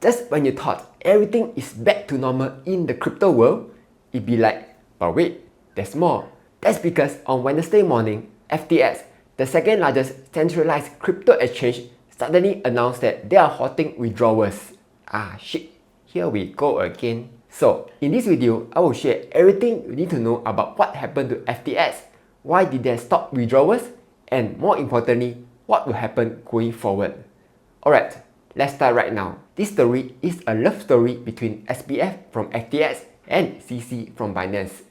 Just when you thought everything is back to normal in the crypto world, it'd be like, but wait, there's more. That's because on Wednesday morning, FTX, the second largest centralized crypto exchange, suddenly announced that they are halting withdrawals. Ah shit, here we go again. So, in this video, I will share everything you need to know about what happened to FTX, why did they stop withdrawals, and more importantly, what will happen going forward. Alright, let's start right now. This story is a love story between SBF from FTX and CC from Binance.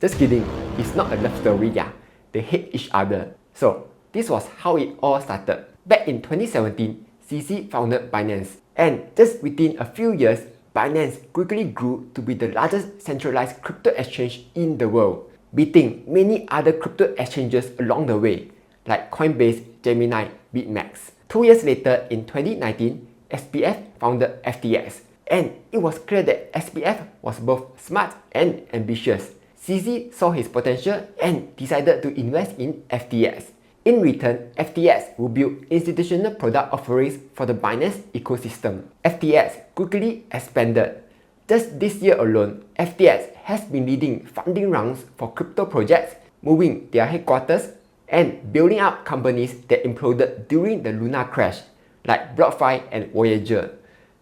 Just kidding, it's not a love story, yeah. They hate each other. So, this was how it all started. Back in 2017, CC founded Binance. And just within a few years, Binance quickly grew to be the largest centralized crypto exchange in the world, beating many other crypto exchanges along the way, like Coinbase, Gemini, BitMEX. 2 years later, in 2019, SBF founded FTX, and it was clear that SBF was both smart and ambitious. CZ saw his potential and decided to invest in FTX. In return, FTX will build institutional product offerings for the Binance ecosystem. FTX quickly expanded. Just this year alone, FTX has been leading funding rounds for crypto projects, moving their headquarters, and building up companies that imploded during the Luna crash, like BlockFi and Voyager.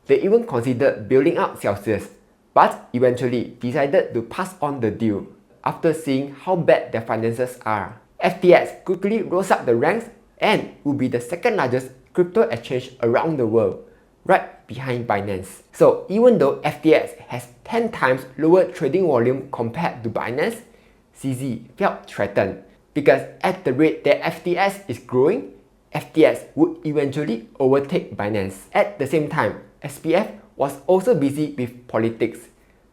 They even considered building up Celsius, but eventually decided to pass on the deal after seeing how bad their finances are. FTX quickly rose up the ranks and will be the second largest crypto exchange around the world, right behind Binance. So even though FTX has 10 times lower trading volume compared to Binance, CZ felt threatened because at the rate that FTX is growing, FTX would eventually overtake Binance. At the same time, SBF was also busy with politics.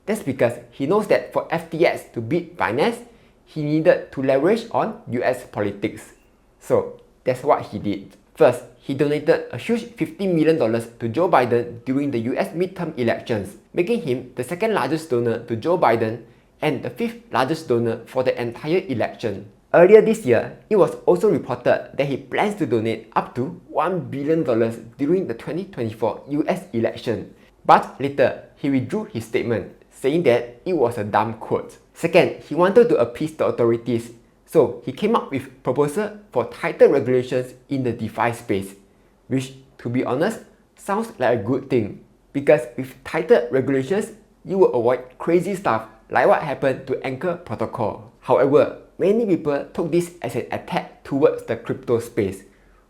That's because he knows that for FTX to beat Binance, he needed to leverage on US politics. So that's what he did. First, he donated a huge $50 million to Joe Biden during the US midterm elections, making him the second largest donor to Joe Biden and the fifth largest donor for the entire election. Earlier this year, it was also reported that he plans to donate up to $1 billion during the 2024 US election. But later, he withdrew his statement, saying that it was a dumb quote. Second, he wanted to appease the authorities, so he came up with a proposal for tighter regulations in the DeFi space, which, to be honest, sounds like a good thing, because with tighter regulations, you will avoid crazy stuff like what happened to Anchor Protocol. However, many people took this as an attack towards the crypto space,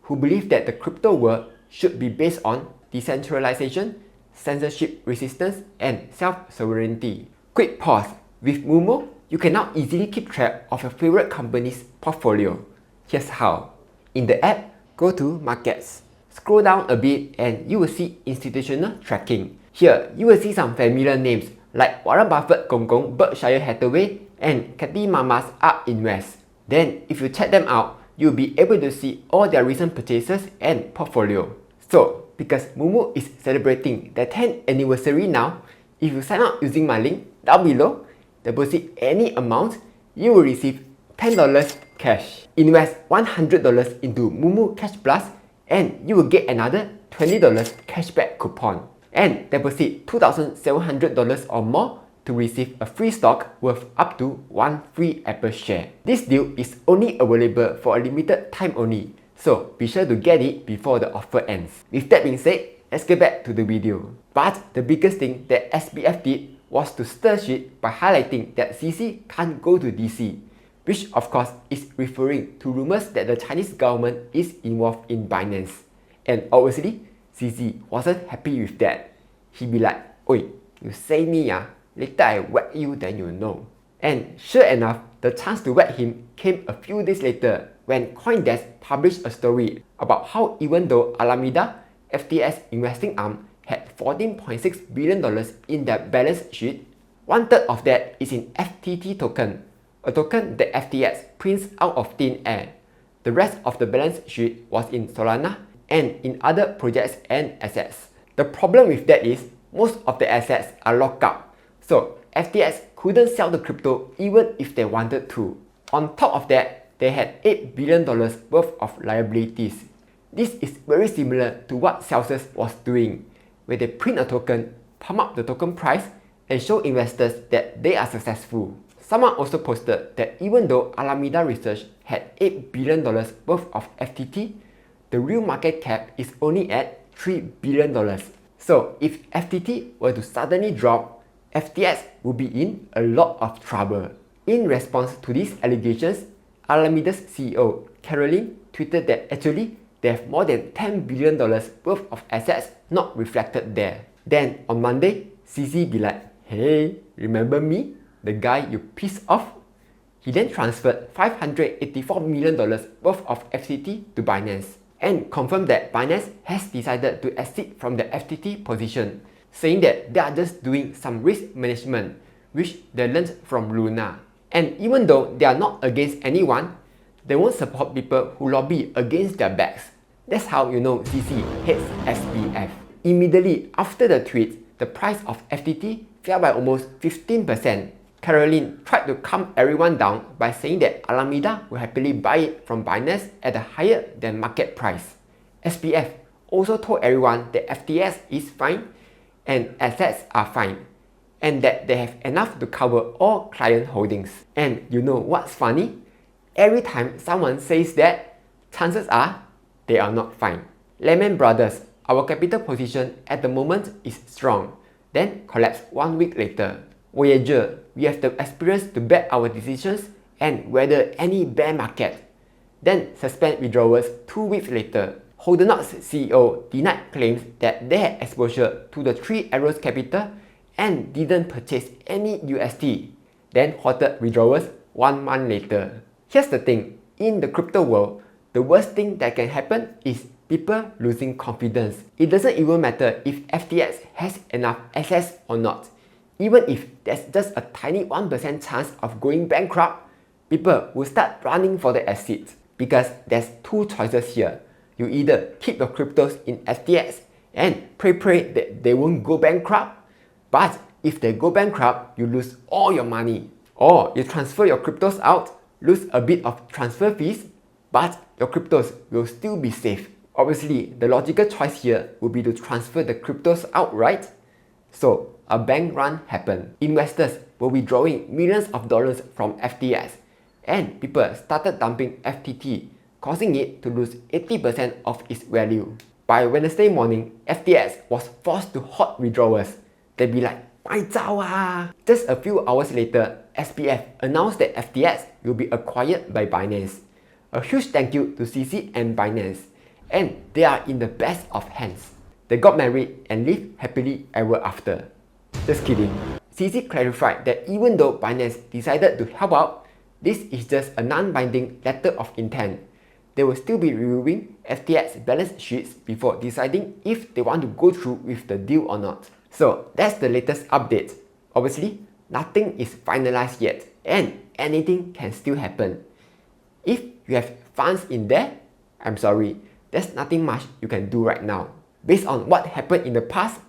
who believe that the crypto world should be based on decentralization, censorship resistance, and self-sovereignty. Quick pause. With Momo, you can now easily keep track of your favorite company's portfolio. Here's how. In the app, go to Markets. Scroll down a bit and you will see institutional tracking. Here, you will see some familiar names like Warren Buffett Gong Gong Berkshire Hathaway and Cathy Mama's ARK Invest. Then, if you check them out, you'll be able to see all their recent purchases and portfolio. So, because Momo is celebrating their 10th anniversary now, if you sign up using my link down below, deposit any amount, you will receive $10 cash. Invest $100 into Momo Cash Plus and you will get another $20 cashback coupon. And deposit $2,700 or more to receive a free stock worth up to 1 free Apple share. This deal is only available for a limited time only, so be sure to get it before the offer ends. With that being said, let's get back to the video. But the biggest thing that SBF did was to stir shit by highlighting that CC can't go to DC, which of course is referring to rumors that the Chinese government is involved in Binance. And obviously, CC wasn't happy with that. He'd be like, "Oi, you say me later I whack you then you know." And sure enough, the chance to whack him came a few days later when CoinDesk published a story about how even though Alameda, FTX investing arm, had $14.6 billion in their balance sheet, 1/3 of that is in FTT token, a token that FTX prints out of thin air. The rest of the balance sheet was in Solana and in other projects and assets. The problem with that is most of the assets are locked up, so FTX couldn't sell the crypto even if they wanted to. On top of that, they had $8 billion worth of liabilities. This is very similar to what Celsius was doing. where they print a token, pump up the token price, and show investors that they are successful. Someone also posted that even though Alameda Research had $8 billion worth of FTT, the real market cap is only at $3 billion. So if FTT were to suddenly drop, FTX would be in a lot of trouble. In response to these allegations, Alameda's CEO, Kelvin, tweeted that actually they have more than $10 billion worth of assets not reflected there. Then on Monday, CZ be like, hey, remember me? The guy you pissed off? He then transferred $584 million worth of FTT to Binance and confirmed that Binance has decided to exit from the FTT position, saying that they are just doing some risk management, which they learned from Luna. And even though they are not against anyone, they won't support people who lobby against their backs. That's how you know CC hates SBF. Immediately after the tweet, the price of FTT fell by almost 15%. Kelvin tried to calm everyone down by saying that Alameda will happily buy it from Binance at a higher than market price. SBF also told everyone that FTX is fine and assets are fine, and that they have enough to cover all client holdings. And you know what's funny? Every time someone says that, chances are they are not fine. Lehman Brothers, our capital position at the moment is strong, then collapsed 1 week later. Voyager, we have the experience to back our decisions and weather any bear market, then suspend withdrawals 2 weeks later. Hodlnaut's CEO denied claims that they had exposure to the Three Arrows Capital and didn't purchase any UST, then halted withdrawals 1 month later. Here's the thing, in the crypto world, the worst thing that can happen is people losing confidence. It doesn't even matter if FTX has enough assets or not. Even if there's just a tiny 1% chance of going bankrupt, people will start running for the exit. Because there's two choices here. You either keep your cryptos in FTX and pray that they won't go bankrupt, but if they go bankrupt, you lose all your money. Or you transfer your cryptos out, lose a bit of transfer fees, but your cryptos will still be safe. Obviously, the logical choice here would be to transfer the cryptos out, right? So, a bank run happened. Investors were withdrawing millions of dollars from FTX, and people started dumping FTT, causing it to lose 80% of its value. By Wednesday morning, FTX was forced to halt withdrawals. They'd be like, "Mai zao ah!" Just a few hours later, SBF announced that FTX will be acquired by Binance. A huge thank you to CC and Binance, and they are in the best of hands. They got married and lived happily ever after. Just kidding. CC clarified that even though Binance decided to help out, this is just a non-binding letter of intent. They will still be reviewing FTX balance sheets before deciding if they want to go through with the deal or not. So that's the latest update. Obviously, nothing is finalized yet, and anything can still happen. If you have funds in there, I'm sorry, there's nothing much you can do right now. Based on what happened in the past,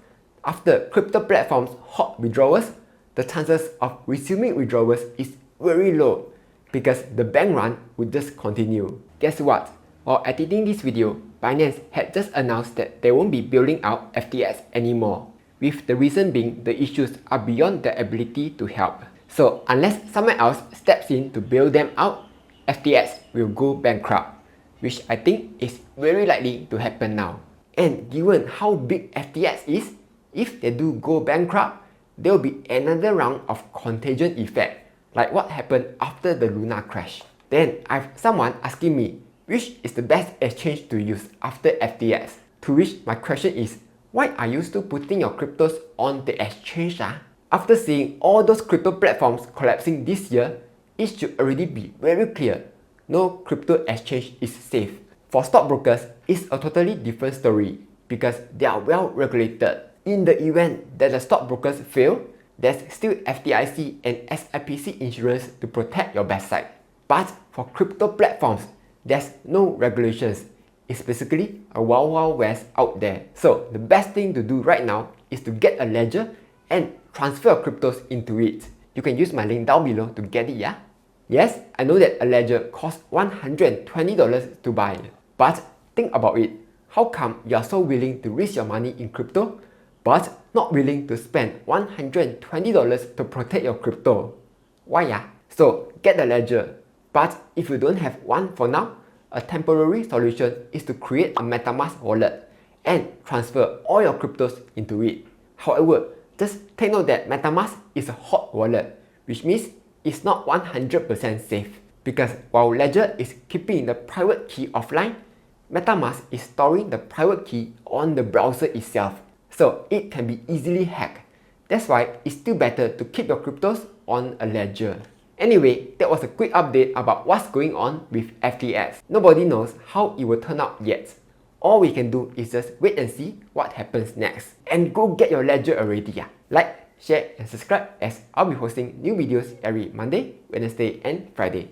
after crypto platforms halt withdrawals, the chances of resuming withdrawals is very low because the bank run would just continue. Guess what? While editing this video, Binance had just announced that they won't be building out FTX anymore, with the reason being the issues are beyond their ability to help. So unless someone else steps in to bail them out, FTX will go bankrupt, which I think is very likely to happen now. And given how big FTX is, if they do go bankrupt, there will be another round of contagion effect, like what happened after the Luna crash. Then I have someone asking me, which is the best exchange to use after FTX? To which my question is, why are you still putting your cryptos on the exchange? After seeing all those crypto platforms collapsing this year, it should already be very clear. No crypto exchange is safe. For stockbrokers, it's a totally different story because they are well regulated. In the event that the stockbrokers fail, there's still FDIC and SIPC insurance to protect your backside. But for crypto platforms, there's no regulations. It's basically a wild wild west out there. So the best thing to do right now is to get a ledger and transfer your cryptos into it. You can use my link down below to get it, yeah? Yes, I know that a ledger costs $120 to buy. But think about it. How come you are so willing to risk your money in crypto, but not willing to spend $120 to protect your crypto. Why ya? So get the ledger. But if you don't have one for now, a temporary solution is to create a MetaMask wallet and transfer all your cryptos into it. However, just take note that MetaMask is a hot wallet, which means it's not 100% safe. Because while Ledger is keeping the private key offline, MetaMask is storing the private key on the browser itself, so it can be easily hacked. That's why it's still better to keep your cryptos on a ledger. Anyway, that was a quick update about what's going on with FTX. Nobody knows how it will turn out yet. All we can do is just wait and see what happens next. And go get your ledger already. Like, share and subscribe, as I'll be posting new videos every Monday, Wednesday and Friday.